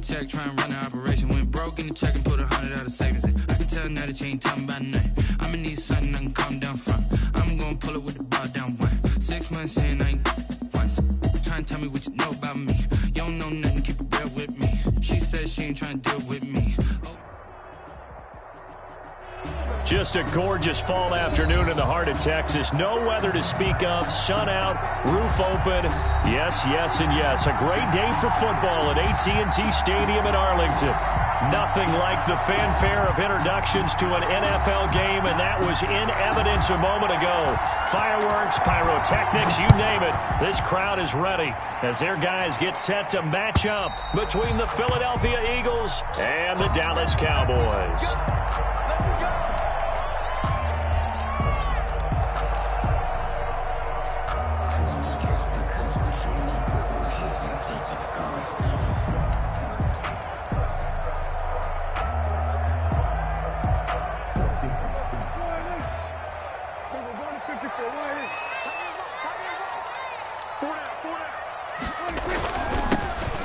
tech, try and run the operation. Went broke in the check and put 100 out of savings in. I can tell now that you ain't talking about nothing. I'ma need something I can calm down from. I'm gonna pull it with the bar down one. 6 months in, I ain't once. Try and tell me what you know about me. You don't know nothing, keep it real with me. She says she ain't trying to deal with me. Just a gorgeous fall afternoon in the heart of Texas. No weather to speak of. Sun out, roof open. Yes, yes, and yes. A great day for football at AT&T Stadium in Arlington. Nothing like the fanfare of introductions to an NFL game, and that was in evidence a moment ago. Fireworks, pyrotechnics, you name it. This crowd is ready as their guys get set to match up between the Philadelphia Eagles and the Dallas Cowboys.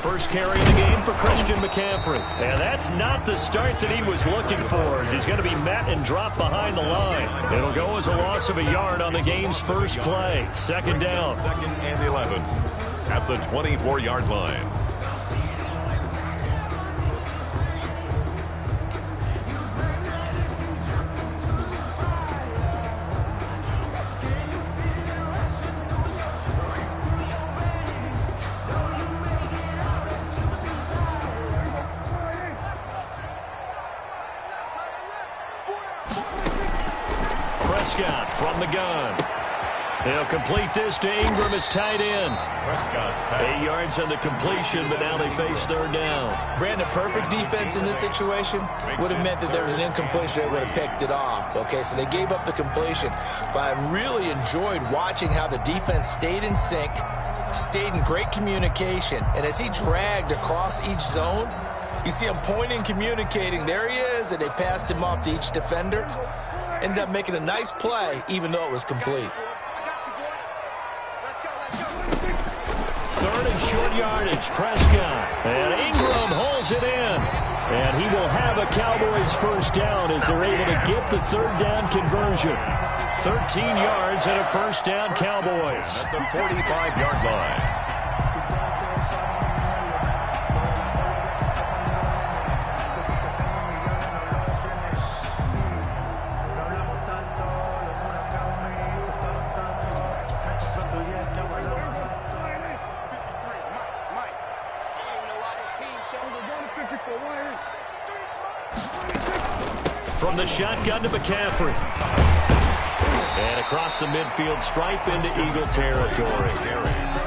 First carry of the game for Christian McCaffrey. And that's not the start that he was looking for, as he's going to be met and dropped behind the line. It'll go as a loss of a yard on the game's first play. Second down. Second and 11 at the 24-yard line. From the gun. They'll complete this to Ingram as tight end. 8 yards on the completion, but now they face third down. Brandon, perfect defense in this situation would have meant that there was an incompletion that would have picked it off. Okay, so they gave up the completion. But I really enjoyed watching how the defense stayed in sync, stayed in great communication, and as he dragged across each zone, you see him pointing, communicating. There he is, and they passed him off to each defender. Ended up making a nice play, even though it was complete. Third and short yardage, Prescott. And Ingram holds it in. And he will have a Cowboys first down as they're able to get the third down conversion. 13 yards and a first down, Cowboys. At the 45-yard line. From the shotgun to McCaffrey. And across the midfield stripe into Eagle territory.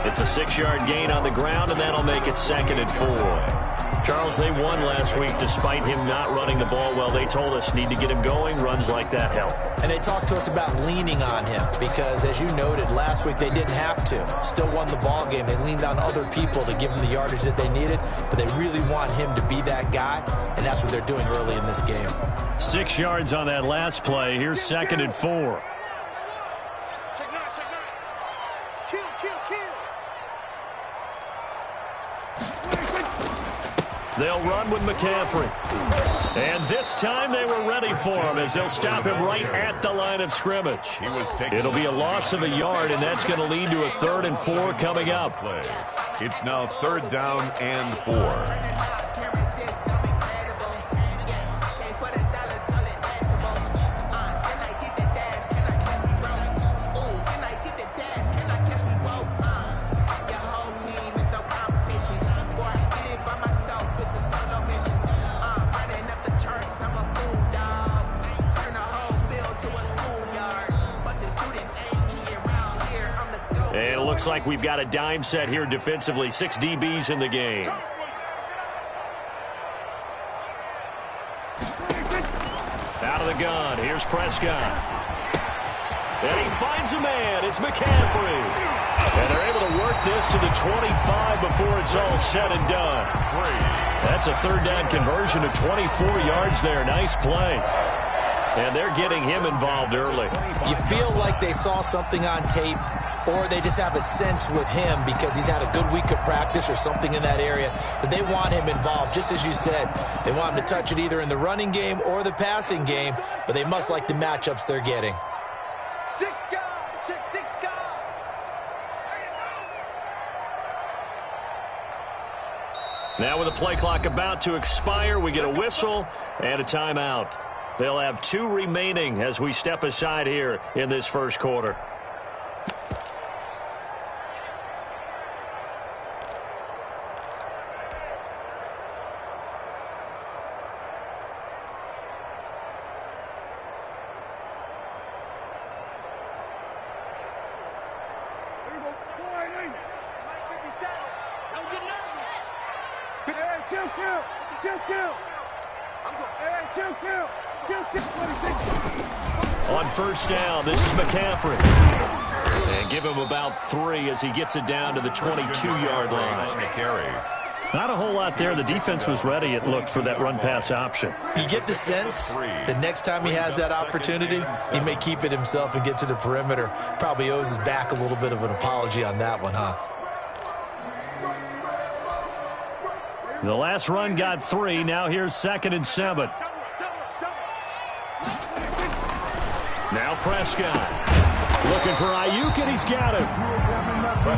It's a 6-yard gain on the ground, and that'll make it 2nd and 4. Charles, they won last week despite him not running the ball well. They told us need to get him going. Runs like that help. And they talked to us about leaning on him because, as you noted, last week they didn't have to. Still won the ball game. They leaned on other people to give them the yardage that they needed, but they really want him to be that guy, and that's what they're doing early in this game. 6 yards on that last play. Here's 2nd and 4. They'll run with McCaffrey. And this time they were ready for him as they'll stop him right at the line of scrimmage. It'll be a loss of a yard, and that's going to lead to a 3rd and 4 coming up. It's now 3rd down and 4. And it looks like we've got a dime set here defensively. 6 DBs in the game. Out of the gun. Here's Prescott. And he finds a man. It's McCaffrey. And they're able to work this to the 25 before it's all said and done. That's a 3rd down conversion of 24 yards there. Nice play. And they're getting him involved early. You feel like they saw something on tape, or they just have a sense with him because he's had a good week of practice or something in that area that they want him involved. Just as you said, they want him to touch it either in the running game or the passing game, but they must like the matchups they're getting. Now with the play clock about to expire, we get a whistle and a timeout. They'll have 2 remaining as we step aside here in this first quarter. On first down, this is McCaffrey. And give him about 3 as he gets it down to the 22-yard line. Not a whole lot there. The defense was ready, it looked, for that run-pass option. You get the sense that next time he has that opportunity, he may keep it himself and get to the perimeter. Probably owes his back a little bit of an apology on that one, huh? The last run got 3. Now here's 2nd and 7. Now Prescott looking for Ayuk, and he's got him.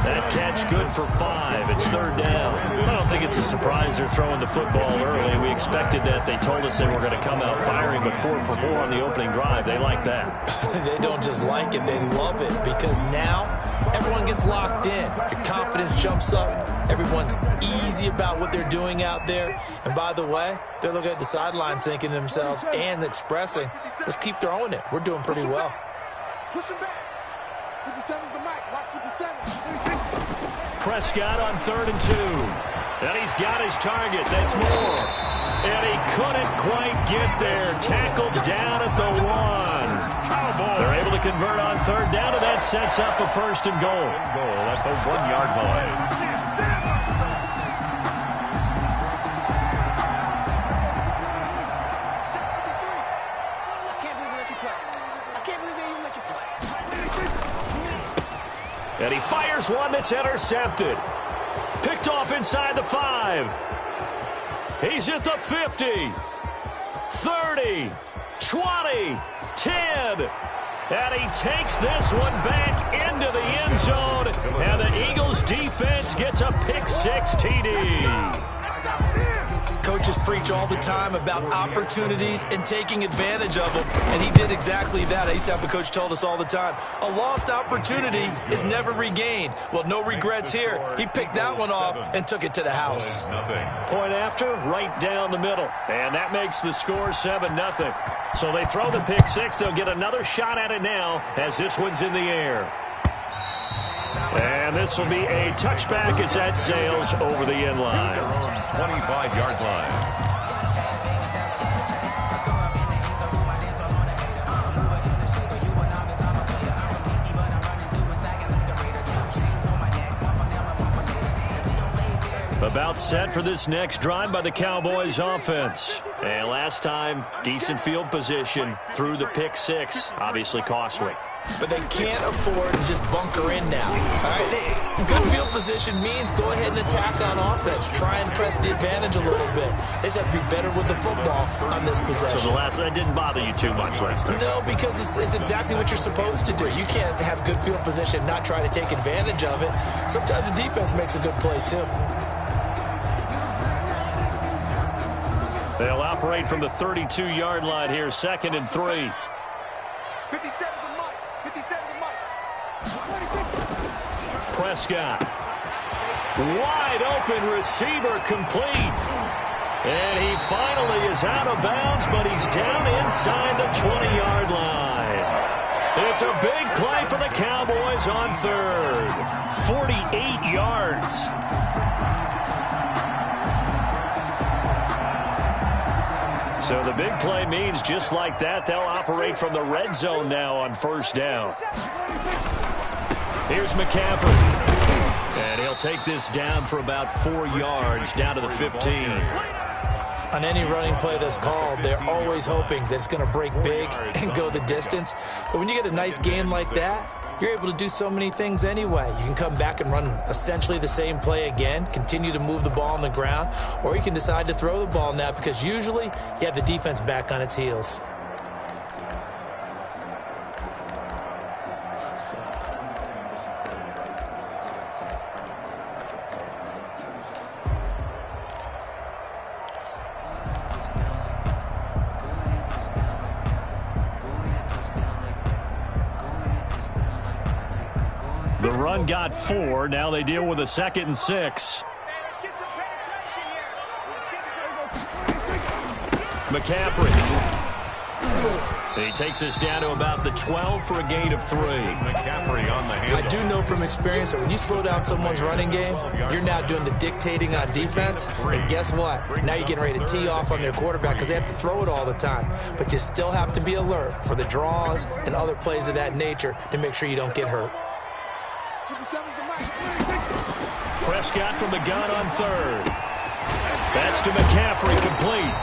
That catch good for 5. It's 3rd down. I don't think it's a surprise they're throwing the football early. We expected that. They told us they were going to come out firing, but 4 for 4 on the opening drive. They like that. They don't just like it, they love it, because now everyone gets locked in. Your confidence jumps up. Everyone's easy about what they're doing out there. And by the way, they're looking at the sideline thinking to themselves and expressing, let's keep throwing it. We're doing pretty well. Push him back. 57's the mic. Watch 57. Prescott on 3rd and 2. And he's got his target. That's Moore. And he couldn't quite get there. Tackled down at the 1. They're able to convert on 3rd down, and that sets up a 1st and goal. That's a 1-yard line. And he fires one that's intercepted. Picked off inside the 5. He's at the 50. 30. 20. 10. And he takes this one back into the end zone. And the Eagles defense gets a pick-6 TD. Coaches preach all the time about opportunities and taking advantage of them, and he did exactly that. I used to have a coach told us all the time, a lost opportunity is never regained. Well, no regrets here. He picked that one off and took it to the house. Point after, right down the middle. And that makes the score 7-0. So they throw the pick-6. They'll get another shot at it now as this one's in the air. And this will be a touchback as that sails over the end line. 25-yard line. About set for this next drive by the Cowboys offense. And last time, decent field position through the pick-6. Obviously costly. But they can't afford to just bunker in now. All right, good field position means go ahead and attack on offense. Try and press the advantage a little bit. They just have to be better with the football on this possession. So that didn't bother you too much last time? No, because it's exactly what you're supposed to do. You can't have good field position and not try to take advantage of it. Sometimes the defense makes a good play, too. They'll operate from the 32-yard line here, 2nd and 3. 57 the mic. 57 the mic. Prescott. Wide open receiver complete. And he finally is out of bounds, but he's down inside the 20-yard line. It's a big play for the Cowboys on 3rd. 48 yards. So the big play means just like that, they'll operate from the red zone now on 1st down. Here's McCaffrey. And he'll take this down for about 4 yards, down to the 15. On any running play that's called, they're always hoping that it's going to break big and go the distance. But when you get a nice game like that, you're able to do so many things anyway. You can come back and run essentially the same play again, continue to move the ball on the ground, or you can decide to throw the ball now because usually you have the defense back on its heels. The run got 4. Now they deal with a 2nd and 6. McCaffrey. He takes us down to about the 12 for a gain of 3. McCaffrey on the handle. I do know from experience that when you slow down someone's running game, you're now doing the dictating on defense. And guess what? Now you're getting ready to tee off on their quarterback because they have to throw it all the time. But you still have to be alert for the draws and other plays of that nature to make sure you don't get hurt. Prescott from the gun on 3rd. That's to McCaffrey, complete.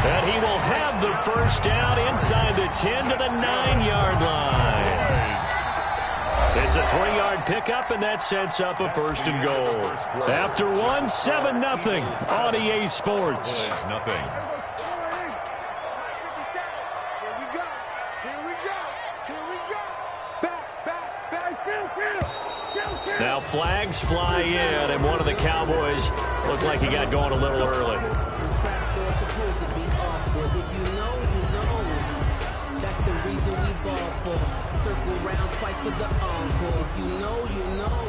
And he will have the first down inside the 10 to the 9-yard line. It's a 3-yard pickup, and that sets up a 1st and goal. After 1, 7-0 on EA Sports. Nothing. Now flags fly in, and one of the Cowboys looked like he got going a little early. That's the reason we ball for. Circle round twice for the encore. If you know, you know.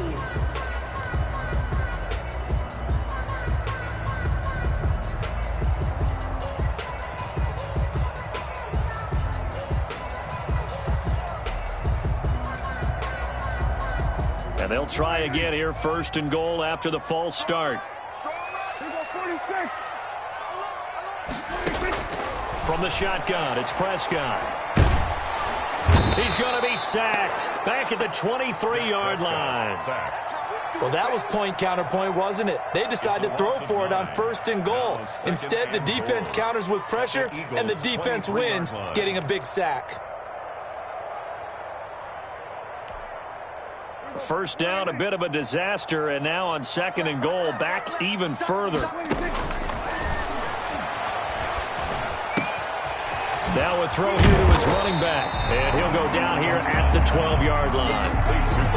And they'll try again here, 1st and goal after the false start. From the shotgun, it's Prescott. He's going to be sacked back at the 23-yard line. Well, that was point counterpoint, wasn't it? They decided to throw for it on 1st and goal. Instead, the defense counters with pressure, and the defense wins, getting a big sack. First down, a bit of a disaster, and now on 2nd and goal, back even further. Now a throw here to his running back, and he'll go down here at the 12-yard line.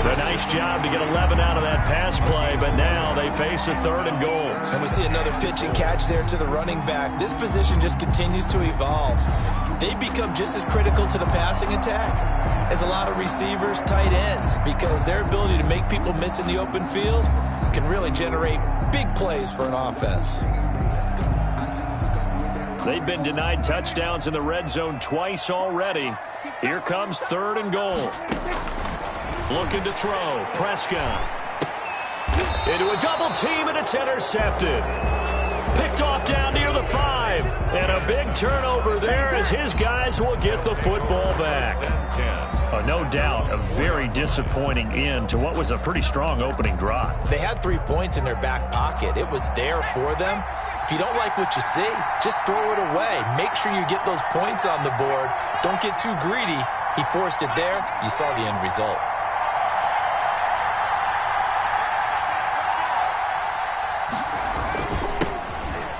A nice job to get 11 out of that pass play, but now they face a 3rd and goal. And we see another pitch and catch there to the running back. This position just continues to evolve. They become just as critical to the passing attack as a lot of receivers, tight ends, because their ability to make people miss in the open field can really generate big plays for an offense. They've been denied touchdowns in the red zone twice already. Here comes 3rd and goal. Looking to throw. Prescott. Into a double team, and it's intercepted. Picked off down near the 5. And a big turnover there as his guys will get the football back. No doubt a very disappointing end to what was a pretty strong opening drive. They had 3 points in their back pocket. It was there for them. If you don't like what you see, just throw it away. Make sure you get those points on the board. Don't get too greedy. He forced it there. You saw the end result.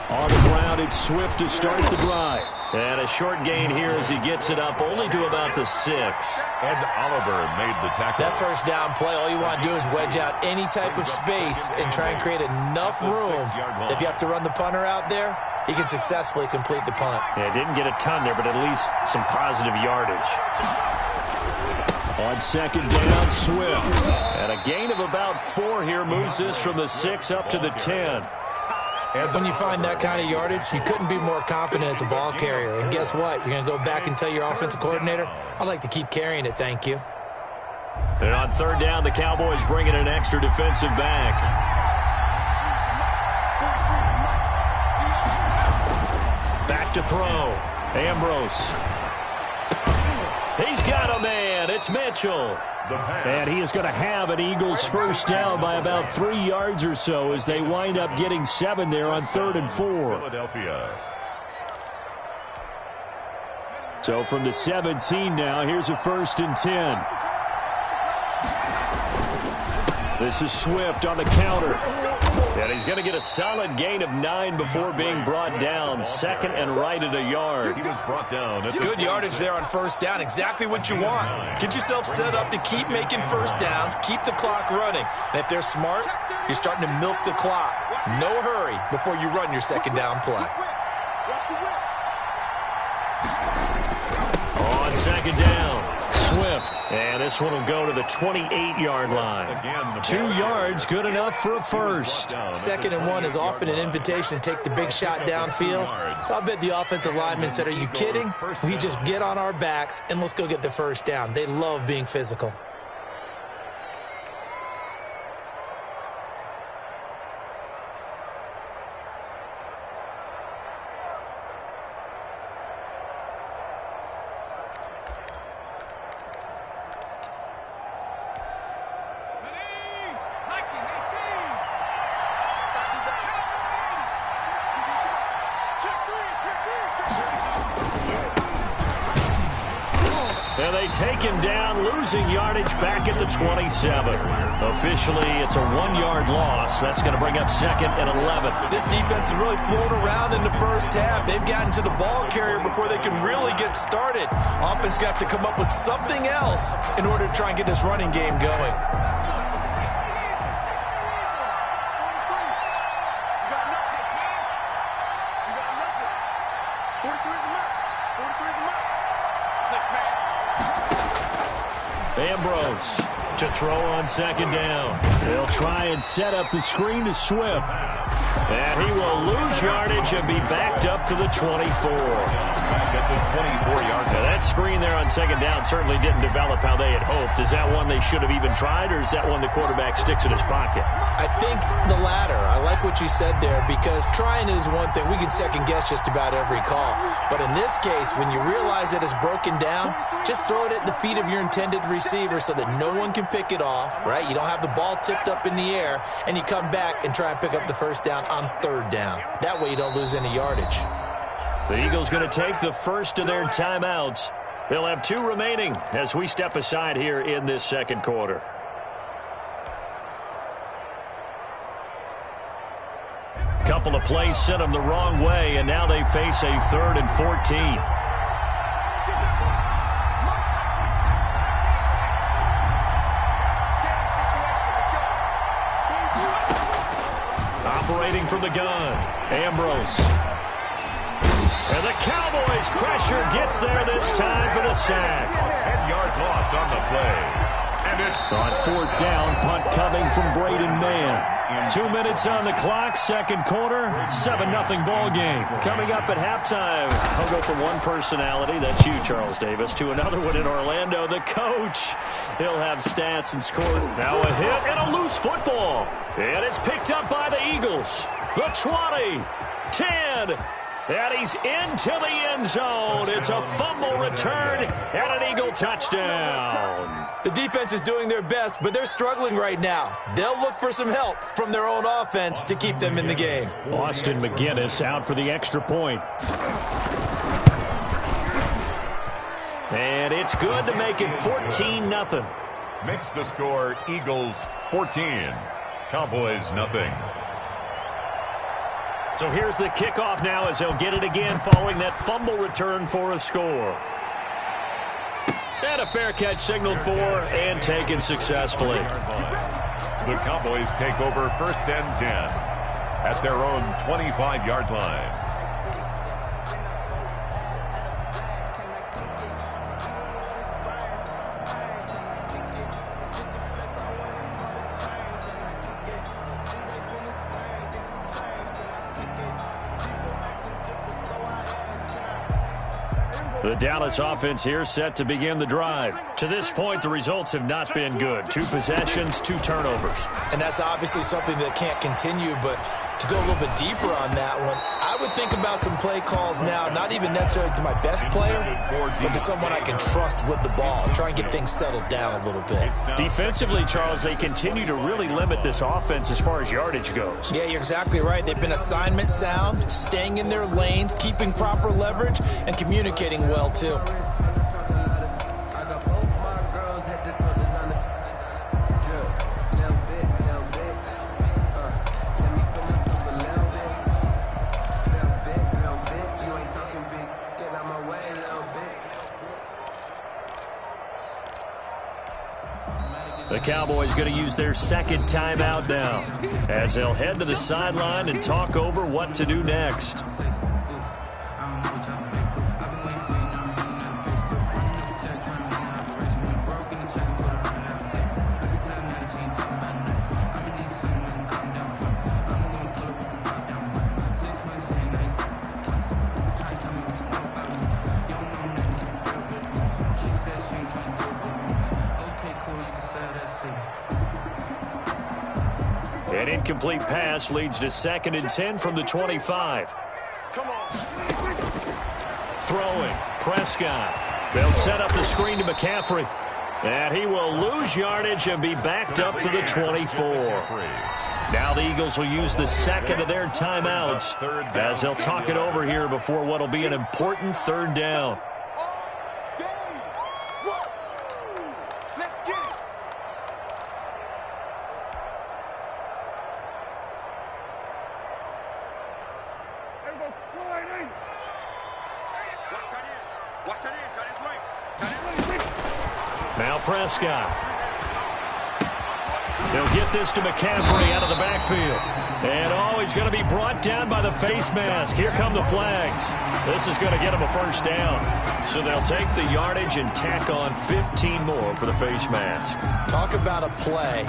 On the ground, it's Swift to start the drive. And a short gain here as he gets it up only to about the 6. Ed Oliver made the tackle. That first down play, all you want to do is wedge out any type of space and try and create enough room. If you have to run the punter out there, he can successfully complete the punt. Yeah, didn't get a ton there, but at least some positive yardage. On 2nd down, Swift. And a gain of about 4 here moves this from the 6 up to the 10. When you find that kind of yardage, you couldn't be more confident as a ball carrier. And guess what? You're going to go back and tell your offensive coordinator, I'd like to keep carrying it, thank you. And on 3rd down, the Cowboys bring in an extra defensive back. Back to throw. Ambrose. He's got a man. It's Mitchell. And he is going to have an Eagles first down by about 3 yards or so as they wind up getting 7 there on 3rd and 4. Philadelphia. So from the 17 now, here's a 1st and 10. This is Swift on the counter. And he's going to get a solid gain of 9 before being brought down. 2nd and right at a yard. He was brought down. Good yardage there on 1st down. Exactly what you want. Get yourself set up to keep making 1st downs. Keep the clock running. And if they're smart, you're starting to milk the clock. No hurry before you run your 2nd down play. On 2nd down, Swift. And this one will go to the 28-yard line. 2 yards, good enough for a first. 2nd and 1 is often an invitation to take the big shot downfield. I'll bet the offensive lineman said, are you kidding? We just get on our backs and let's go get the 1st down. They love being physical. And they take him down, losing yardage back at the 27. Officially, it's a 1-yard loss. That's going to bring up 2nd and 11. This defense has really flown around in the first half. They've gotten to the ball carrier before they can really get started. Offense got to come up with something else in order to try and get this running game going. Ambrose to throw on 2nd down. They'll try and set up the screen to Swift. And he will lose yardage and be backed up to the 24. Get the 24-yard line. Now that screen there on 2nd down certainly didn't develop how they had hoped. Is that one they should have even tried, or is that one the quarterback sticks in his pocket? I think the latter. I like what you said there, because trying is one thing. We can second-guess just about every call. But in this case, when you realize that it's broken down, just throw it at the feet of your intended receiver so that no one can pick it off, right? You don't have the ball tipped up in the air, and you come back and try and pick up the 1st down on 3rd down. That way you don't lose any yardage. The Eagles going to take the first of their timeouts. They'll have 2 remaining as we step aside here in this 2nd quarter. Couple of plays sent them the wrong way, and now they face a 3rd and 14. Operating from the gun, Ambrose. And the Cowboys pressure gets there this time for the sack. 10-yard loss on the play. And it's on 4th down, punt coming from Braden Mann. 2 minutes on the clock, 2nd quarter, 7-0 ball game. Coming up at halftime, I'll go from one personality, that's you, Charles Davis, to another one in Orlando, the coach. He'll have stats and score. Now a hit and a loose football. And it's picked up by the Eagles. The 20, 10, and he's into the end zone. It's a fumble return and an Eagle touchdown. The defense is doing their best, but they're struggling right now. They'll look for some help from their own offense to keep them in the game. Austin McGinnis out for the extra point. And it's good to make it 14-0. makes the score Eagles 14, Cowboys nothing. So here's the kickoff now as they'll get it again following that fumble return for a score. And a fair catch signaled for and taken successfully. The Cowboys take over 1st and 10 at their own 25-yard line. The Dallas offense here set to begin the drive. To this point, the results have not been good. 2 possessions, 2 turnovers. And that's obviously something that can't continue, but to go a little bit deeper on that one, I would think about some play calls now, not even necessarily to my best player, but to someone I can trust with the ball. Try and get things settled down a little bit. Defensively, Charles, they continue to really limit this offense as far as yardage goes. Yeah, you're exactly right. They've been assignment sound, staying in their lanes, keeping proper leverage, and communicating well, too. The Cowboys going to use their second timeout now as they'll head to the sideline and talk over what to do next. An incomplete pass leads to 2nd and 10 from the 25. Throwing, Prescott. They'll set up the screen to McCaffrey. And he will lose yardage and be backed up to the 24. Now the Eagles will use the second of their timeouts as they'll talk it over here before what will be an important 3rd down. Now Prescott. They'll get this to McCaffrey out of the backfield. And, he's going to be brought down by the face mask. Here come the flags. This is going to get him a 1st down. So they'll take the yardage and tack on 15 more for the face mask. Talk about a play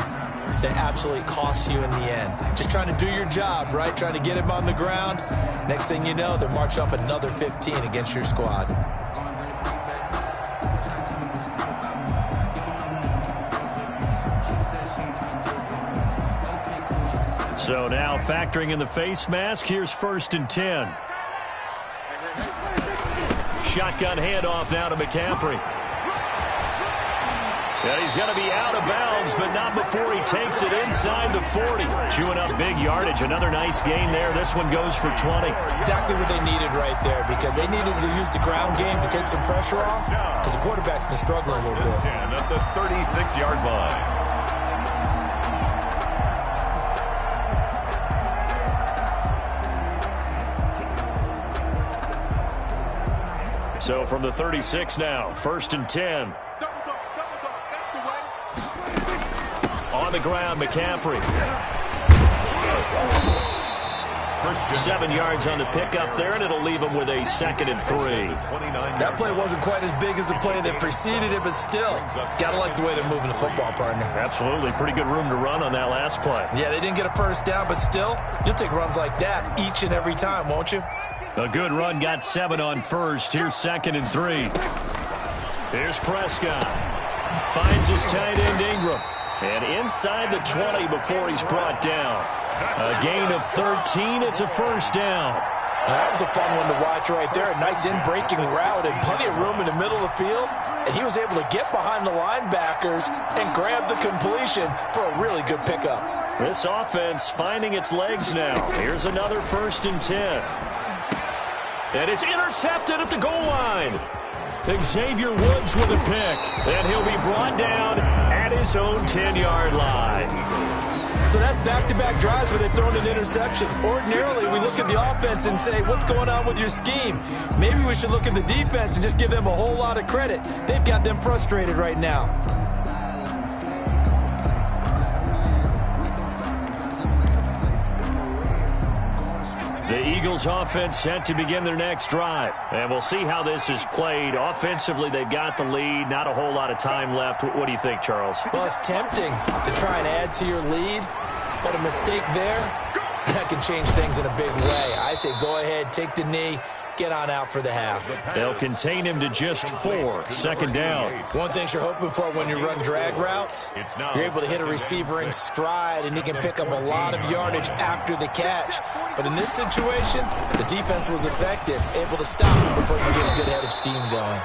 that absolutely costs you in the end. Just trying to do your job, right? Trying to get him on the ground. Next thing you know, they'll march up another 15 against your squad. So now factoring in the face mask, here's 1st and 10. Shotgun handoff now to McCaffrey. And he's going to be out of bounds, but not before he takes it inside the 40. Chewing up big yardage. Another nice gain there. This one goes for 20. Exactly what they needed right there, because they needed to use the ground game to take some pressure off, because the quarterback's been struggling a little bit. At the 36-yard line. So from the 36 now, 1st and 10. On the ground, McCaffrey. 7 yards on the pickup there, and it'll leave him with a 2nd and 3. That play wasn't quite as big as the play that preceded it, but still, gotta like the way they're moving the football, partner. Absolutely. Pretty good room to run on that last play. Yeah, they didn't get a 1st down, but still, you'll take runs like that each and every time, won't you? A good run, got 7 on 1st. Here's 2nd and 3. Here's Prescott. Finds his tight end, Ingram. And inside the 20 before he's brought down. A gain of 13. It's a 1st down. That was a fun one to watch right there. A nice in-breaking route and plenty of room in the middle of the field. And he was able to get behind the linebackers and grab the completion for a really good pickup. This offense finding its legs now. Here's another 1st and 10. And it's intercepted at the goal line. Xavier Woods with a pick. And he'll be brought down at his own 10-yard line. So that's back-to-back drives where they've thrown an interception. Ordinarily, we look at the offense and say, what's going on with your scheme? Maybe we should look at the defense and just give them a whole lot of credit. They've got them frustrated right now. The Eagles offense set to begin their next drive. And we'll see how this is played. Offensively, they've got the lead. Not a whole lot of time left. What do you think, Charles? Well, it's tempting to try and add to your lead, but a mistake there, that can change things in a big way. I say go ahead, take the knee, get on out for the half. They'll contain him to just 4. Second down. One thing you're hoping for when you run drag routes, you're able to hit a receiver in stride, and he can pick up a lot of yardage after the catch. But in this situation, the defense was effective, able to stop him before he could get a good head of steam going.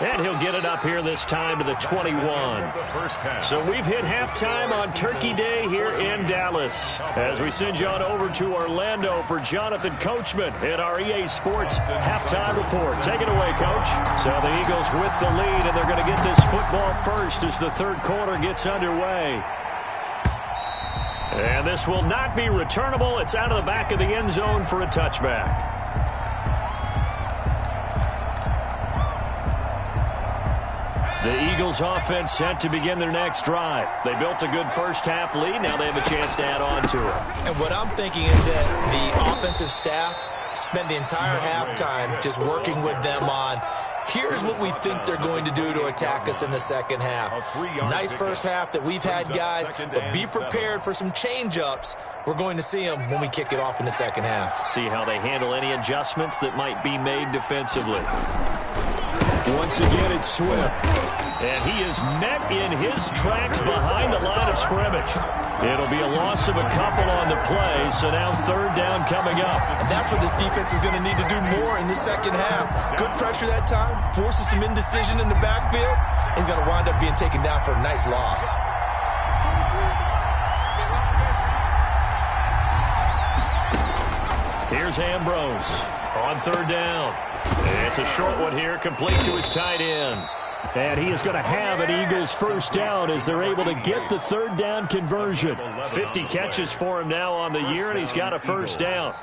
And he'll get it up here this time to the 21. So we've hit halftime on Turkey Day here in Dallas. As we send you on over to Orlando for Jonathan Coachman in our EA Sports halftime report. Take it away, Coach. So the Eagles with the lead, and they're going to get this football first as the third quarter gets underway. And this will not be returnable. It's out of the back of the end zone for a touchback. The Eagles offense set to begin their next drive. They built a good first half lead. Now they have a chance to add on to it. And what I'm thinking is that the offensive staff spent the entire halftime just working with them on, here's what we think they're going to do to attack us in the second half. Nice first half that we've had, guys, but be prepared for some change-ups. We're going to see them when we kick it off in the second half. See how they handle any adjustments that might be made defensively. Once again, it's Swift. And he is met in his tracks behind the line of scrimmage. It'll be a loss of a couple on the play, so now third down coming up. And that's what this defense is going to need to do more in the second half. Good pressure that time, forces some indecision in the backfield. He's going to wind up being taken down for a nice loss. Here's Ambrose on third down. It's a short one here, complete to his tight end. And he is going to have an Eagles first down as they're able to get the third down conversion. 50 catches for him now on the year, and he's got a first down.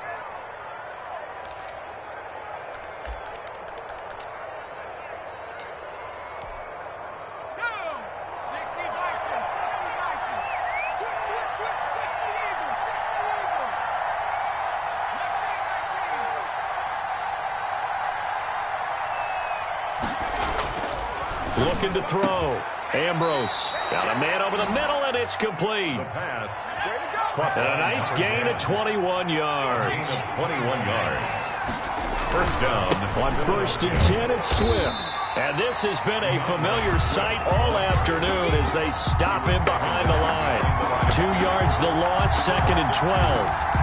Looking to throw. Ambrose got a man over the middle, and it's complete. And a nice gain of 21 yards. 21 yards. First down. On 1st and 10, it's Swift. And this has been a familiar sight all afternoon as they stop him behind the line. 2 yards the loss, 2nd and 12.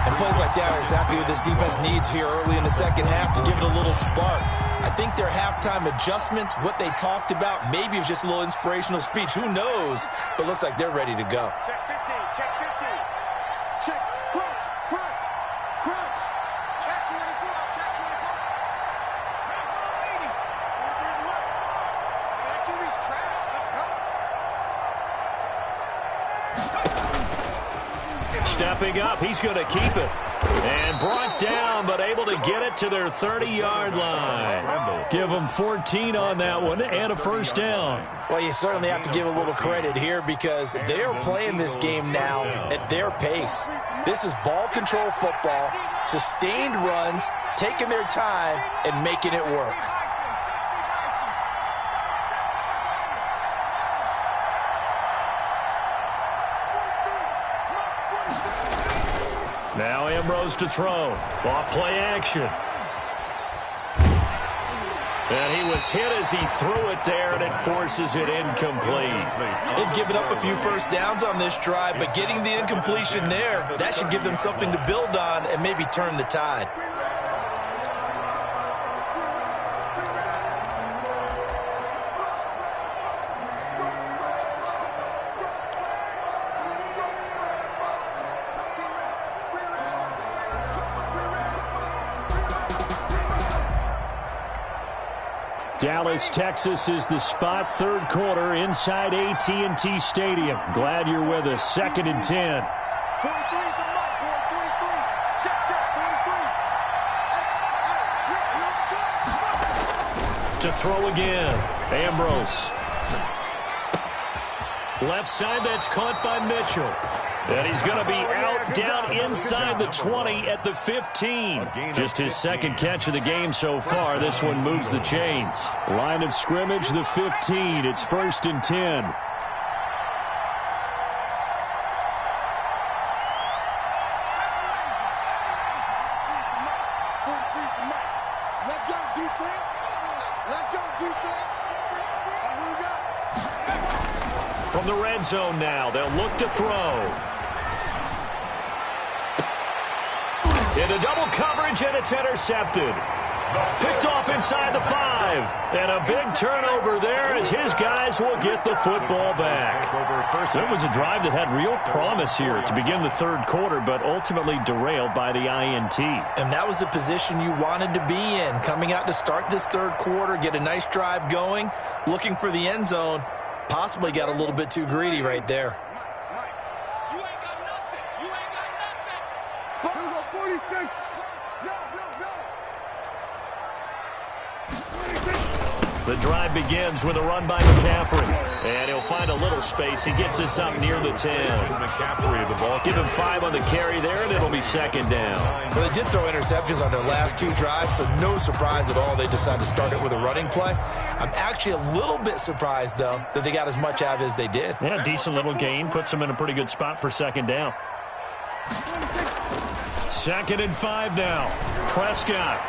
And plays like that are exactly what this defense needs here early in the second half to give it a little spark. I think their halftime adjustments, what they talked about, maybe it was just a little inspirational speech. Who knows? But looks like they're ready to go. Check 15, check 15. Check, crunch, crunch, crunch. Check 24, check 24. That QB's trash. Let's go. Stepping up, he's going to keep it. And brought down, but able to get it to their 30-yard line. Give them 14 on that one and a first down. Well, you certainly have to give a little credit here because they're playing this game now at their pace. This is ball control football, sustained runs, taking their time, and making it work. Now Ambrose to throw. Off play action. And he was hit as he threw it there, and it forces it incomplete. They've given up a few first downs on this drive, but getting the incompletion there, that should give them something to build on and maybe turn the tide. Dallas, Texas is the spot. Third quarter inside AT&T Stadium. Glad you're with us. 2nd and 10. 43 from Mike, 43. Check, check, 43. To throw again. Ambrose. Left side, that's caught by Mitchell. And he's going to be out down inside the 20 at the 15. Just his second catch of the game so far. This one moves the chains. Line of scrimmage, the 15. It's 1st and 10. Let's go, defense. Let's go, defense. And here we go. From the red zone now, they'll look to throw. Into double coverage, and it's intercepted. Picked off inside the 5. And a big turnover there as his guys will get the football back. It was a drive that had real promise here to begin the third quarter, but ultimately derailed by the INT. And that was the position you wanted to be in, coming out to start this third quarter, get a nice drive going, looking for the end zone. Possibly got a little bit too greedy right there. You ain't got nothing. You ain't got nothing. Here we go, 46. The drive begins with a run by McCaffrey. And he'll find a little space. He gets us up near the 10. McCaffrey, the ball. Give him 5 on the carry there, and it'll be second down. Well, they did throw interceptions on their last 2 drives, so no surprise at all they decided to start it with a running play. I'm actually a little bit surprised, though, that they got as much out of it as they did. Yeah, decent little gain. Puts them in a pretty good spot for second down. 2nd and 5 now. Prescott.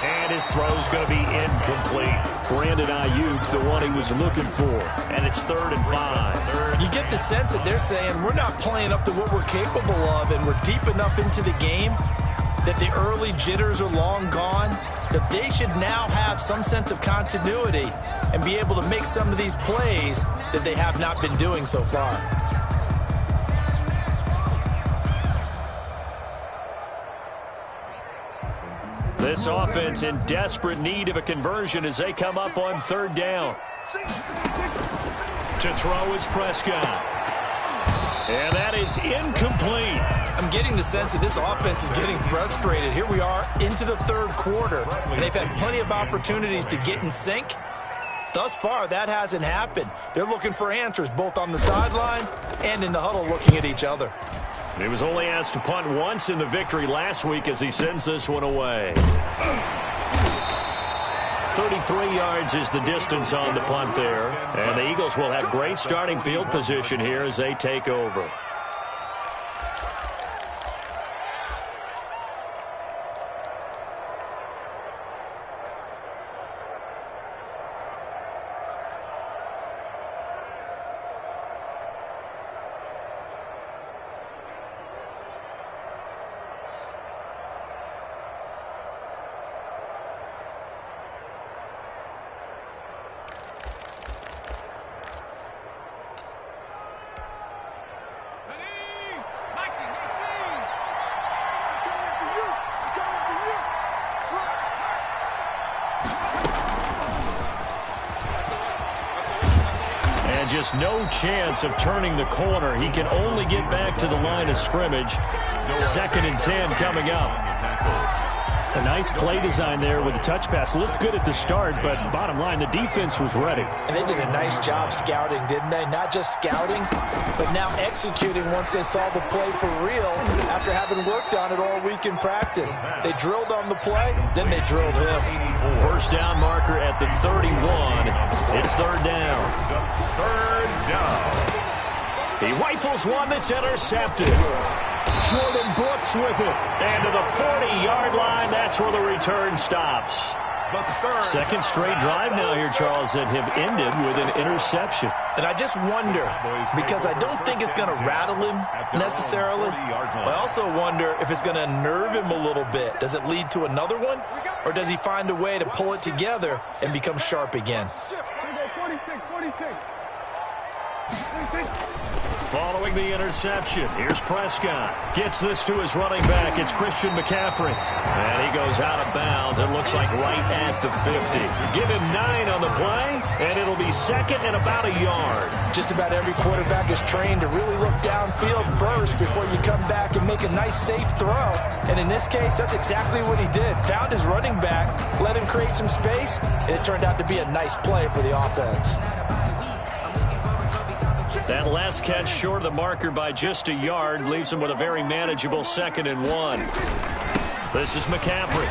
And his throw's going to be incomplete. Brandon Ayuk, the one he was looking for. And it's 3rd and 5. You get the sense that they're saying we're not playing up to what we're capable of, and we're deep enough into the game that the early jitters are long gone, that they should now have some sense of continuity and be able to make some of these plays that they have not been doing so far. This offense in desperate need of a conversion as they come up on 3rd down. To throw is Prescott. And that is incomplete. I'm getting the sense that this offense is getting frustrated. Here we are into the 3rd quarter, and they've had plenty of opportunities to get in sync. Thus far, that hasn't happened. They're looking for answers both on the sidelines and in the huddle looking at each other. He was only asked to punt once in the victory last week as he sends this one away. 33 yards is the distance on the punt there. And the Eagles will have great starting field position here as they take over. Just no chance of turning the corner. He can only get back to the line of scrimmage. 2nd and 10 coming up. A nice play design there with the touch pass. Looked good at the start, but bottom line, the defense was ready. And they did a nice job scouting, didn't they? Not just scouting, but now executing once they saw the play for real after having worked on it all week in practice. They drilled on the play, then they drilled him. 1st down marker at the 31. It's 3rd down. 3rd down. He rifles one that's intercepted. Jordan Brooks with it. And to the 40-yard line, that's where the return stops. 2nd straight drive now here, Charles, that have ended with an interception. And I just wonder, because I don't think it's going to rattle him necessarily, but I also wonder if it's going to unnerve him a little bit. Does it lead to another one, or does he find a way to pull it together and become sharp again? Following the interception, here's Prescott. Gets this to his running back. It's Christian McCaffrey. And he goes out of bounds. It looks like right at the 50. Give him 9 on the play, and it'll be 2nd and about a yard. Just about every quarterback is trained to really look downfield first before you come back and make a nice, safe throw. And in this case, that's exactly what he did. Found his running back, let him create some space, and it turned out to be a nice play for the offense. That last catch short of the marker by just a yard leaves him with a very manageable 2nd and 1. This is McCaffrey.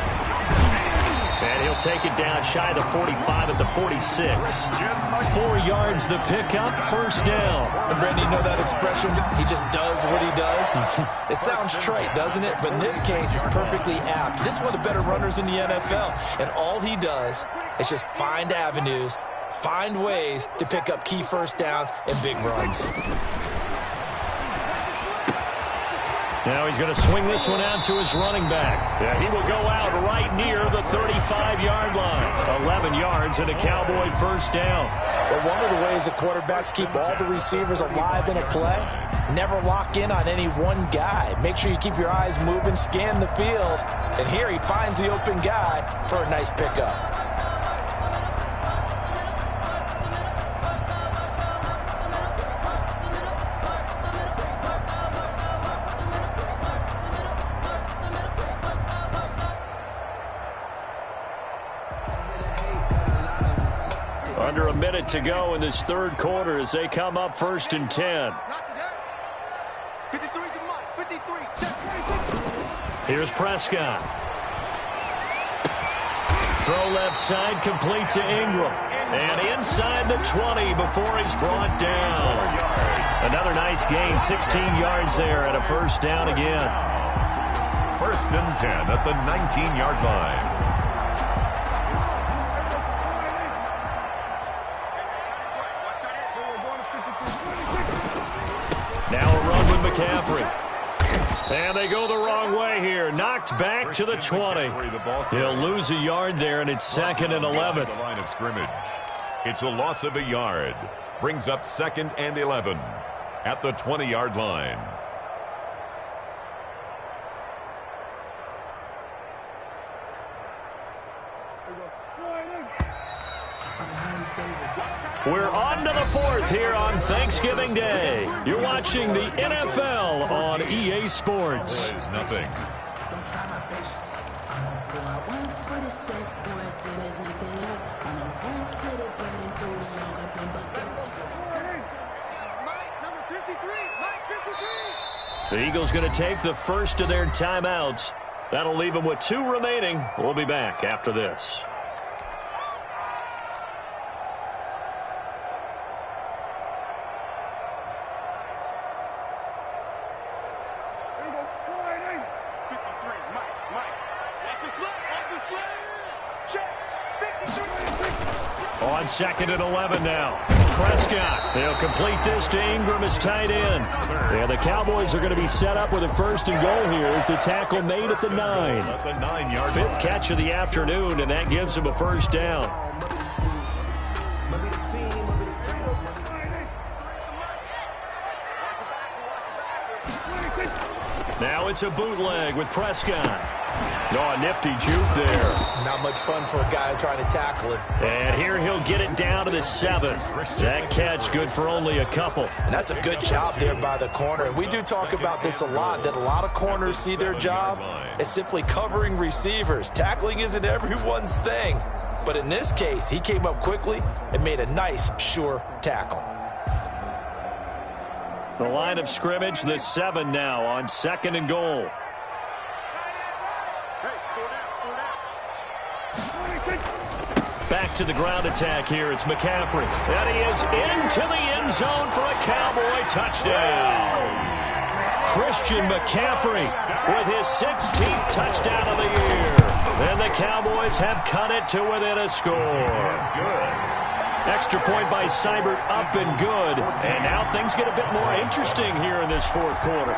And he'll They'll take it down shy of the 45 at the 46. 4 yards the pickup, first down. And Brandon, you know that expression? He just does what he does. It sounds trite, doesn't it? But in this case, it's perfectly apt. This is one of the better runners in the NFL. And all he does is just find avenues, find ways to pick up key first downs and big runs. Now he's going to swing this one out to his running back. Yeah, he will go out right near the 35-yard line. 11 yards and a Cowboy first down. Well, one of the ways that quarterbacks keep all the receivers alive in a play, never lock in on any one guy. Make sure you keep your eyes moving, scan the field. And here he finds the open guy for a nice pickup. Under a minute to go in this third quarter as they come up 1st and 10. Here's Prescott. Throw left side, complete to Ingram. And inside the 20 before he's brought down. Another nice gain, 16 yards there and a first down again. 1st and 10 at the 19-yard line. Now a run with McCaffrey. And they go the wrong way here. Knocked back to the 20. He'll lose a yard there, and it's 2nd and 11. The line of scrimmage. It's a loss of a yard. Brings up 2nd and 11 at the 20-yard line. We're on to the 4th here on Thanksgiving Day. You're watching the NFL on EA Sports. Plays nothing. The Eagles going to take the first of their timeouts. That'll leave them with 2 remaining. We'll be back after this. On 2nd and 11 now. Prescott. They'll complete this to Ingram as tight end. And the Cowboys are going to be set up with a 1st and goal here as the tackle made at the 9. 5th catch of the afternoon, and that gives him a first down. Now it's a bootleg with Prescott. Oh, a nifty juke there. Not much fun for a guy trying to tackle him. And here he'll get it down to the 7. That catch good for only a couple. And that's a good job there by the corner. And we do talk about this a lot, that a lot of corners see their job as simply covering receivers. Tackling isn't everyone's thing. But in this case, he came up quickly and made a nice, sure tackle. The line of scrimmage, the 7 now on 2nd and goal. Back to the ground attack here. It's McCaffrey. And he is into the end zone for a Cowboy touchdown. Christian McCaffrey with his 16th touchdown of the year. And the Cowboys have cut it to within a score. Extra point by Seibert, up and good. And now things get a bit more interesting here in this 4th quarter.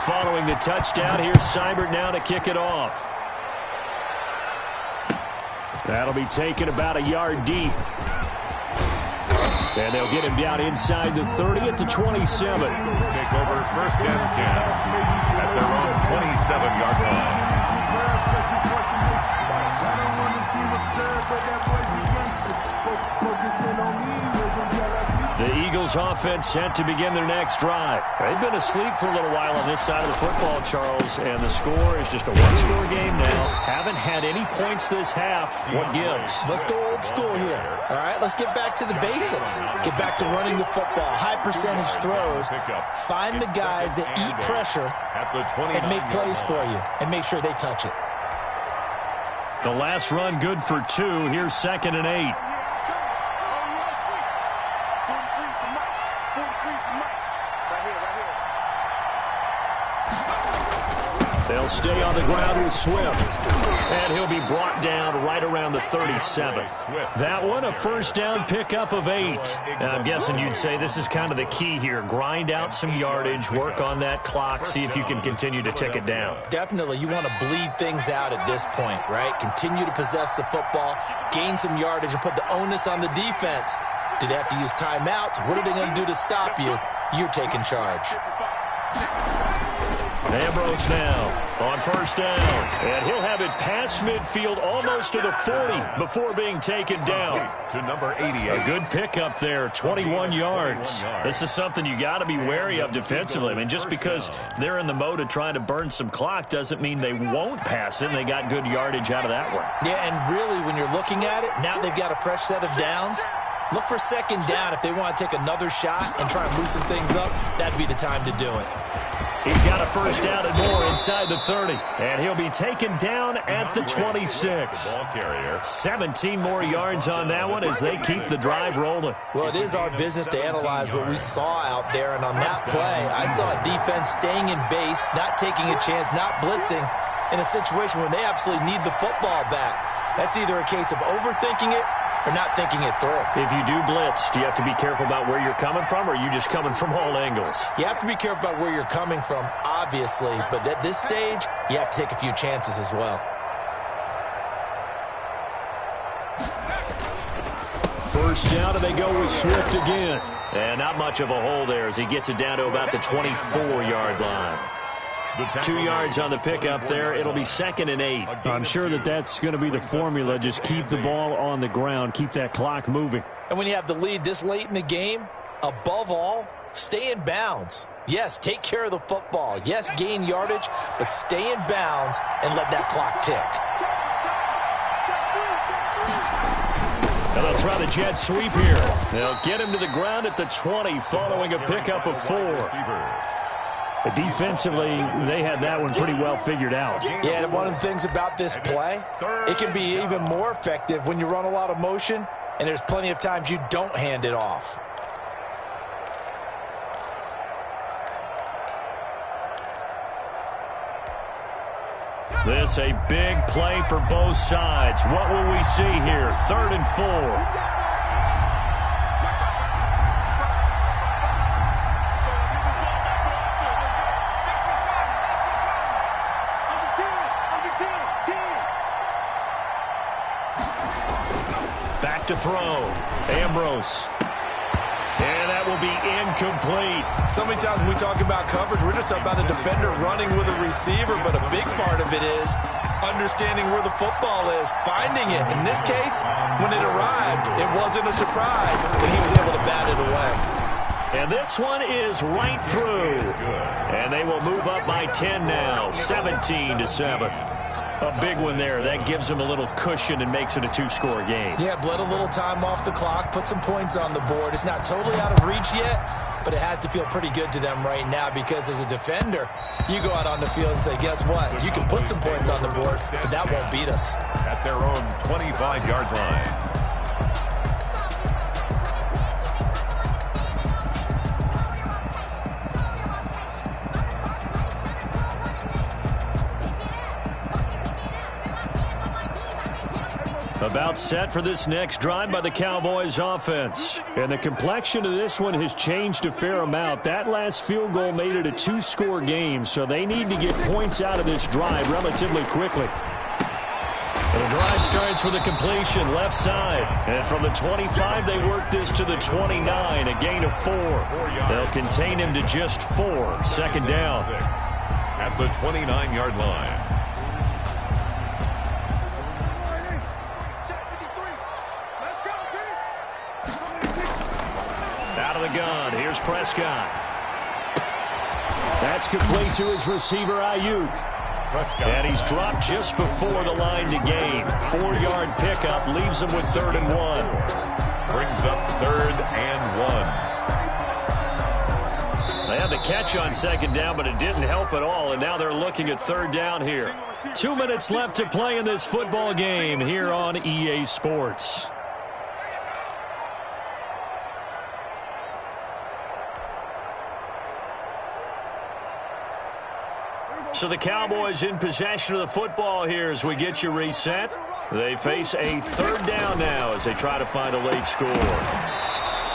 Following the touchdown, here's Seibert now to kick it off. That'll be taken about a yard deep. And they'll get him down inside the 30 at the 27. Take over 1st and 10 at their own 27-yard line. The Eagles offense set to begin their next drive. They've been asleep for a little while on this side of the football, Charles, and the score is just a one-score game now. Haven't had any points this half. What gives? Let's go old school here. All right, let's get back to the basics. Get back to running the football, high percentage throws. Find the guys that eat pressure and make plays for you and make sure they touch it. The last run good for 2. Here's 2nd and 8. They'll stay on the ground with Swift. And he'll be brought down right around the 37. That one, a first down pickup of 8. I'm guessing you'd say this is kind of the key here. Grind out some yardage, work on that clock, see if you can continue to tick it down. Definitely, you want to bleed things out at this point, right? Continue to possess the football, gain some yardage, and put the onus on the defense. Do they have to use timeouts? What are they going to do to stop you? You're taking charge. Ambrose now on first down, and he'll have it past midfield almost to the 40 before being taken down. To number 88. A good pickup there, 21 yards. This is something you got to be wary of defensively. I mean, just because they're in the mode of trying to burn some clock doesn't mean they won't pass it, and they got good yardage out of that one. Yeah, and really, when you're looking at it, now they've got a fresh set of downs. Look for second down if they want to take another shot and try and loosen things up. That'd be the time to do it. He's got a first down and more inside the 30. And he'll be taken down at the 26. 17 more yards on that one as they keep the drive rolling. Well, it is our business to analyze what we saw out there. And on that play, I saw a defense staying in base, not taking a chance, not blitzing in a situation where they absolutely need the football back. That's either a case of overthinking it or not thinking it through. If you do blitz, do you have to be careful about where you're coming from, or are you just coming from all angles? You have to be careful about where you're coming from, obviously, but at this stage, you have to take a few chances as well. First down, and they go with Swift again. And not much of a hole there as he gets it down to about the 24-yard line. 2 yards on the pickup there. It'll be 2nd and 8. I'm sure that's going to be the formula. Just keep the ball on the ground. Keep that clock moving. And when you have the lead this late in the game, above all, stay in bounds. Yes, take care of the football. Yes, gain yardage, but stay in bounds and let that clock tick. And they'll try the jet sweep here. They'll get him to the ground at the 20 following a pickup of 4. Defensively, they had that one pretty well figured out. Yeah, and one of the things about this play, it can be even more effective when you run a lot of motion, and there's plenty of times you don't hand it off. This a big play for both sides. What will we see here? 3rd and 4. To throw. Ambrose. And that will be incomplete. So many times when we talk about coverage, we're just about a defender running with a receiver, but a big part of it is understanding where the football is, finding it. In this case, when it arrived, it wasn't a surprise, and he was able to bat it away. And this one is right through. And they will move up by 10 now, 17-7. A big one there. That gives them a little cushion and makes it a 2-score game. Yeah, bled a little time off the clock, put some points on the board. It's not totally out of reach yet, but it has to feel pretty good to them right now because as a defender, you go out on the field and say, guess what? You can put some points on the board, but that won't beat us. At their own 25-yard line. About set for this next drive by the Cowboys offense. And the complexion of this one has changed a fair amount. That last field goal made it a 2-score game, so they need to get points out of this drive relatively quickly. And the drive starts with a completion left side. And from the 25, they work this to the 29, a gain of 4. They'll contain him to just 4. 2nd down. At the 29-yard line. Gun. Here's Prescott. That's complete to his receiver, Ayuk. And he's dropped just before the line to gain. 4-yard pickup leaves him with 3rd and 1. Brings up 3rd and 1. They had the catch on second down, but it didn't help at all, and now they're looking at third down here. 2 minutes left to play in this football game here on EA Sports. So the Cowboys in possession of the football here as we get you reset. They face a third down now as they try to find a late score.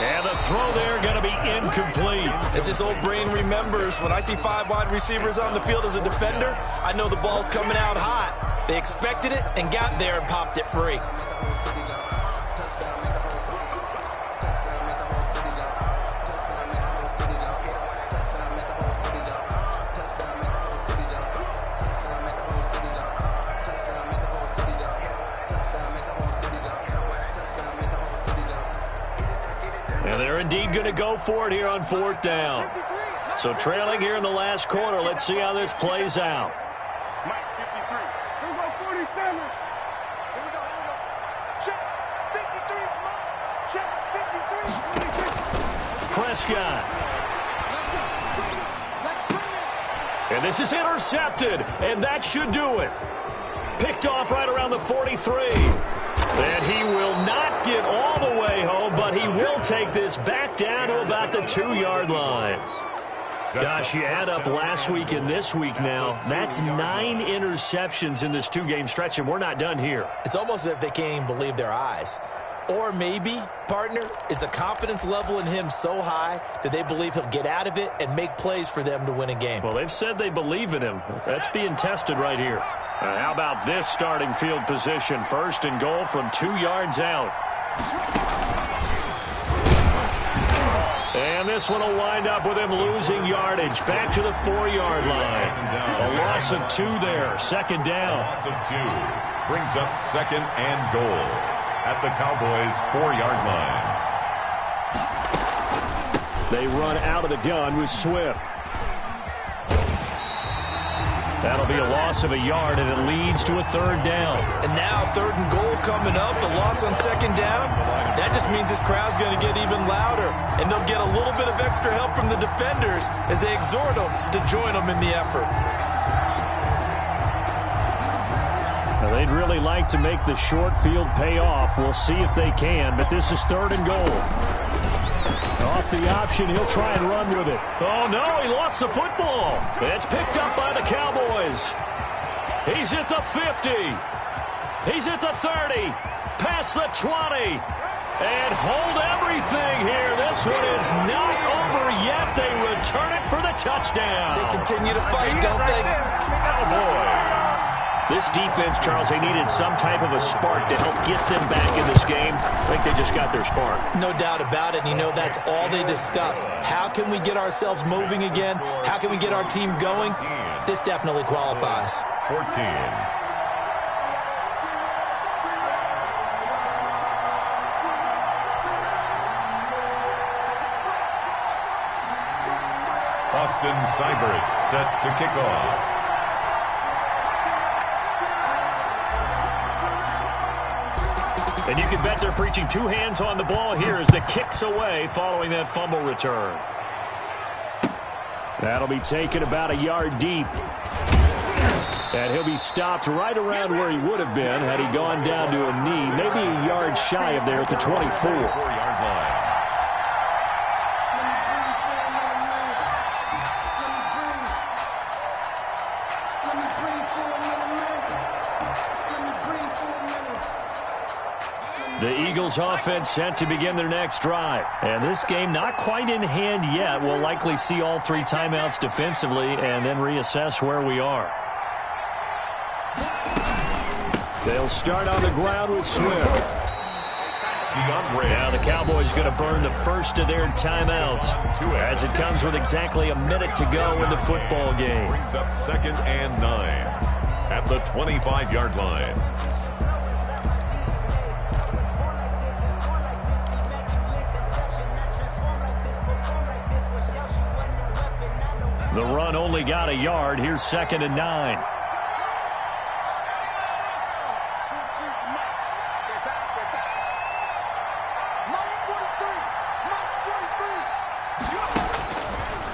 And the throw there going to be incomplete. As this old brain remembers, when I see 5 wide receivers on the field as a defender, I know the ball's coming out hot. They expected it and got there and popped it free. Indeed going to go for it here on fourth down. So trailing here in the last quarter. Let's see how this plays out. Mike 53. Here we go, 47. Here we go. Check. 53 is Mike. Check. 53. Prescott. And this is intercepted. And that should do it. Picked off right around the 43. And he will not get all the way home, but he will take this back down to about the 2-yard line. Gosh, you add up last week and this week now, that's 9 interceptions in this 2-game stretch, and we're not done here. It's almost as if they can't even believe their eyes. Or maybe, partner, is the confidence level in him so high that they believe he'll get out of it and make plays for them to win a game. Well, they've said they believe in him. That's being tested right here. How about this starting field position? First and goal from 2 yards out. And this one will wind up with him losing yardage. Back to the 4-yard line. A loss of 2 there. Second down. A loss of 2 brings up second and goal at the Cowboys' 4-yard line. They run out of the gun with Swift. That'll be a loss of a yard, and it leads to a third down. And now third and goal coming up. The loss on second down. That just means this crowd's going to get even louder. And they'll get a little bit of extra help from the defenders as they exhort them to join them in the effort. Well, they'd really like to make the short field pay off. We'll see if they can, but this is third and goal. Off the option, he'll try and run with it. Oh, no, he lost the football. It's picked up by the Cowboys. He's at the 50. He's at the 30. Past the 20. And hold everything here. This one is not over yet. They return it for the touchdown. They continue to fight, don't they? Oh, boy. This defense, Charles, they needed some type of a spark to help get them back in this game. I think they just got their spark. No doubt about it. And you know, that's all they discussed. How can we get ourselves moving again? How can we get our team going? This definitely qualifies. 14. Austin Seibert set to kick off. And you can bet they're preaching 2 hands on the ball here as the kick's away following that fumble return. That'll be taken about a yard deep. And he'll be stopped right around where he would have been had he gone down to a knee, maybe a yard shy of there at the 24. 4-yard line. The Eagles offense set to begin their next drive. And this game not quite in hand yet. We'll likely see all 3 timeouts defensively and then reassess where we are. They'll start on the ground with Swift. Now the Cowboys going to burn the first of their timeouts as it comes with exactly a minute to go in the football game. Brings up second and 9 at the 25-yard line. The run only got a yard. Here's second and 9.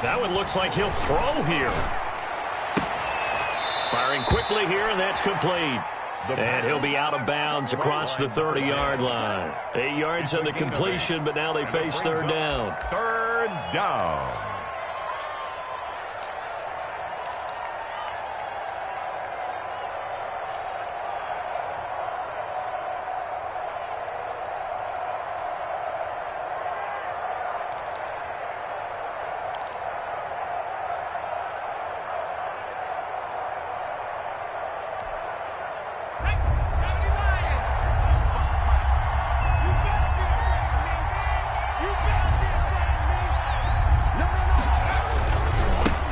That one looks like he'll throw here. Firing quickly here, and that's complete. And he'll be out of bounds across the 30-yard line. 8 yards on the completion, but now they face third down. Third down.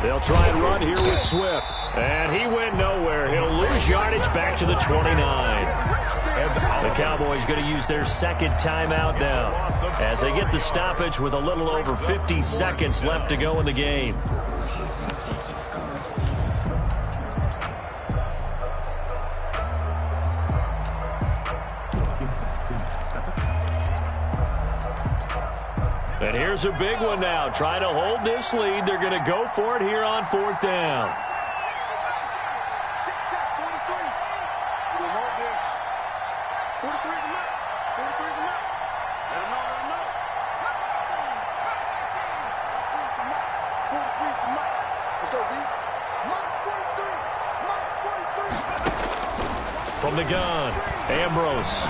They'll try and run here with Swift. And he went nowhere. He'll lose yardage back to the 29. The Cowboys going to use their second timeout now as they get the stoppage with a little over 50 seconds left to go in the game. And here's a big one now. Trying to hold this lead. They're going to go for it here on fourth down. From the gun, Ambrose.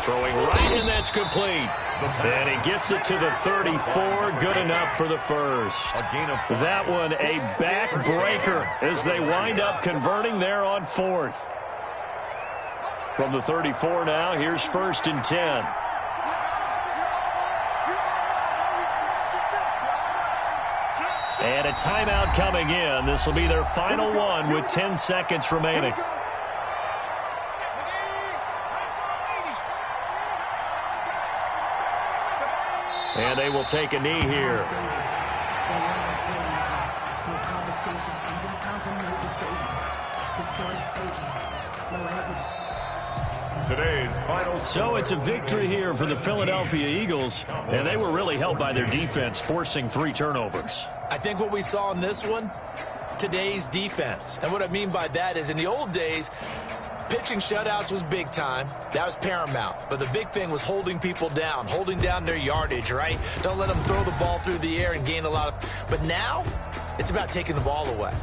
Throwing right, and that's complete. And he gets it to the 34. Good enough for the first. That one a backbreaker as they wind up converting there on fourth. From the 34 now, here's first and 10. And a timeout coming in. This will be their final one with 10 seconds remaining. And they will take a knee here. Today's final. So it's a victory here for the Philadelphia Eagles, and they were really helped by their defense, forcing 3 turnovers. I think what we saw in this one, today's defense. And what I mean by that is in the old days, pitching shutouts was big time. That was paramount. But the big thing was holding people down, holding down their yardage, right? Don't let them throw the ball through the air and gain a lot of... But now, it's about taking the ball away.